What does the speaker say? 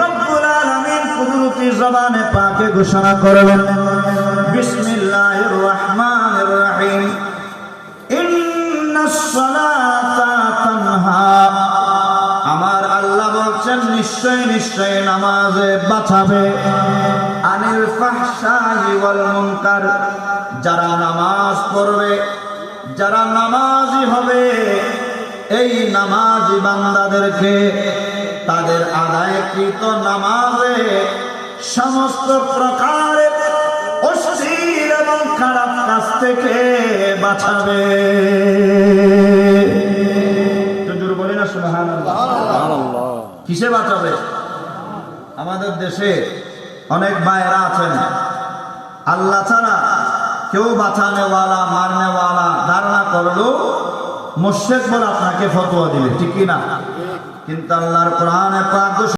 রব্বুল আলামিন কুদরতি জবানে পাকে ঘোষণা করবেন, বিসমিল্লাহির রহমানির রহিম, ইন্নাস সালাতা তানহা, আমার আল্লাহ বলছেন নিশ্চয় নিশ্চয় নামাজে বাঁচাবে, আনিল ফাহশাই ওয়াল মুনকার, যারা নামাজ পড়বে, যারা নামাজি হবে, এই নামাজি বান্দাদেরকে তাদের আদায়কৃত নামাজে সমস্ত প্রকারের অশ্লীল এবং খারাপ কাজ থেকে বাঁচাবে। জোরে বলি না সুবহানাল্লাহ। কিসে বাঁচাবে? আমাদের দেশে অনেক ভাইয়েরা আছেন, আল্লাহ ছাড়া কেউ বাঁচানেওয়ালা মারনেওয়ালা ধারণা করলেও মুশরিক বলে আপনাকে ফতোয়া দিবে, ঠিক কি না? কিন্তু আল্লাহর কোরআনে পাক